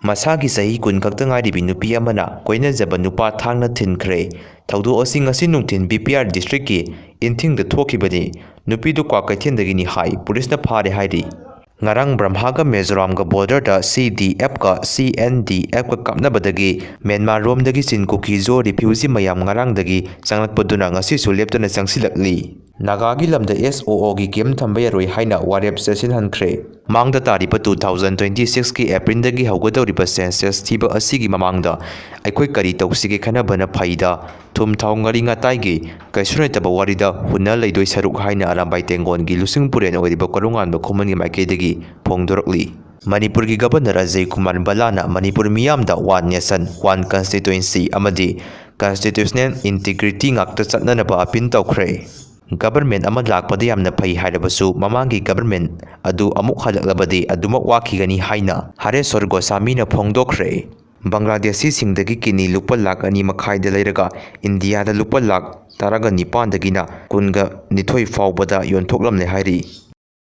ꯃꯁꯥꯒꯤ ꯆꯍꯤ 10 ꯈꯛꯇ ꯉꯥꯏꯔꯤꯕꯤ ꯅꯨꯄꯤ ꯑꯃꯅ ꯀꯣꯏꯅꯖꯕ ꯅꯨꯄꯥ ꯊꯥꯡꯅ ꯊꯤꯟꯈ꯭ꯔꯦ꯫ ꯊꯧꯗꯣꯛ ꯑꯁꯤ ꯉꯁꯤ ꯅꯨꯡꯊꯤꯜ ꯕꯤꯄꯤꯑꯥꯔ ꯗꯤꯁꯇ꯭ꯔꯤꯛꯀꯤ ꯏꯟꯊꯤꯡꯗ ꯊꯣꯛꯈꯤꯕꯅꯤ꯫ ꯅꯨꯄꯤꯗꯨ ꯀ꯭ꯋꯥꯀꯩꯊꯦꯜꯗꯒꯤꯅꯤ ꯍꯥꯏ ꯄꯨꯂꯤꯁꯅ ꯐꯥꯔꯦ ꯍꯥꯏꯔꯤ꯫ ꯉꯔꯥꯡ ꯕ꯭ꯔꯍ꯭ꯃꯒ ꯃꯤꯖꯣꯔꯥꯝꯒ ꯕꯣꯔꯗꯔꯗ CDFꯒ CNDFꯒ ꯀꯥꯞꯅꯕꯗꯒꯤ ꯃ꯭ꯌꯥꯟꯃꯥꯔꯔꯣꯝꯗꯒꯤ ꯆꯤꯟꯀꯨꯀꯤ-ꯖꯣ ꯔꯤꯐ꯭ꯌꯨꯖꯤ ꯃꯌꯥꯝ ꯉꯔꯥꯡꯗꯒꯤ ꯆꯪꯂꯛꯄꯗꯨꯅ ꯉꯁꯤꯁꯨ ꯂꯦꯞꯇꯅ ꯆꯪꯁꯤꯜꯂꯛꯂꯤ꯫ ꯅꯥꯒꯥꯒꯤ ꯂꯝꯗ SOOꯒꯤ ꯀꯦꯝꯞ ꯊꯝꯕ ꯌꯥꯔꯣꯏ ꯍꯥꯏꯅ ꯋꯥꯔꯦꯞ ꯆꯠꯁꯤꯟꯍꯟꯈ꯭ꯔꯦ꯫ ꯃꯥꯡꯗ ꯇꯥꯔꯤꯕ 2026ꯀꯤ ꯑꯦꯄ꯭ꯔꯤꯜꯗꯒꯤ ꯍꯧꯒꯗꯧꯔꯤꯕ ꯁꯦꯟꯁꯁ ꯊꯤꯕ ꯑꯁꯤꯒꯤ ꯃꯃꯥꯡꯗ ꯑꯩꯈꯣꯏ ꯀꯔꯤ ꯇꯧꯁꯤꯒꯦ ꯈꯟꯅꯕꯅ ꯐꯩꯗ, ꯊꯨꯝ ꯊꯥꯎ ꯉꯥꯔꯤ ꯉꯥꯇꯥꯏꯒꯤ ꯀꯩꯁꯨ ꯂꯩꯇꯕ ꯋꯥꯔꯤꯗ ꯍꯨꯟꯅ ꯂꯩꯗꯣꯏ ꯁꯔꯨꯛ ꯍꯥꯏꯅ ꯑꯔꯥꯝꯕꯥꯏ ꯇꯦꯡꯒꯣꯟꯒꯤ ꯂꯨꯆꯤꯡ ꯄꯨꯔꯦꯟ ꯑꯣꯏꯔꯤꯕ ꯀꯣꯔꯧꯉꯥꯟꯕ ꯈꯨꯃꯟꯒꯤ ꯃꯥꯏꯀꯩꯗꯒꯤ ꯐꯣꯡꯗꯣꯔꯛꯂꯤ꯫ ꯃꯅꯤꯄꯨꯔꯒꯤ ꯒꯕꯔꯅꯔ ꯑꯖꯌ ꯀꯨꯃꯥꯔ ꯕꯜꯂꯥꯅ ꯃꯅꯤꯄꯨꯔ ꯃꯤꯌꯥꯝꯗ ꯋꯥꯟ ꯅꯦꯁꯟ, ꯋꯥꯟ ꯀꯟꯁꯇꯤꯇ꯭ꯌꯨꯑꯦꯟꯁꯤ ꯑꯃꯗꯤ ꯀꯟꯁꯇꯤꯇ꯭ꯌꯨꯁꯅꯦꯜ ꯏꯟꯇꯤꯒ꯭ꯔꯤꯇꯤ ꯉꯥꯛꯇ ꯆꯠꯅꯅꯕ ꯑꯄꯤꯜ ꯇꯧꯈ꯭ꯔꯦ꯫ ꯒꯕꯔꯟꯃꯦꯟꯠ ꯑꯃ ꯂꯥꯛꯄꯗ ꯌꯥꯝꯅ ꯐꯩ ꯍꯥꯏꯔꯕꯁꯨ ꯃꯃꯥꯡꯒꯤ ꯒꯕꯔꯟꯃꯦꯟꯠ ꯑꯗꯨ ꯑꯃꯨꯛ ꯍꯜꯂꯛꯂꯕꯗꯤ ꯑꯗꯨꯃꯛ ꯋꯥꯈꯤꯒꯅꯤ ꯍꯥꯏꯅ ꯍꯔꯦꯁ꯭ꯋꯔ ꯒꯣꯁꯥꯃꯤꯅ ꯐꯣꯡꯗꯣꯛꯈ꯭ꯔꯦ꯫ ꯕꯪꯒ꯭ꯂꯥꯗꯦꯁꯤꯁꯤꯡꯗꯒꯤ ꯀꯤꯗꯅꯤ ꯂꯨꯄꯥ ꯂꯥꯈ 2.5 ꯂꯩꯔꯒ ꯏꯟꯗꯤꯌꯥꯗ ꯂꯨꯄꯥ ꯂꯥꯈ 19,000ꯗꯒꯤꯅ 22,000 ꯐꯥꯎꯕꯗ ꯌꯣꯟꯊꯣꯛꯂꯝꯂꯦ ꯍꯥꯏꯔꯤ꯫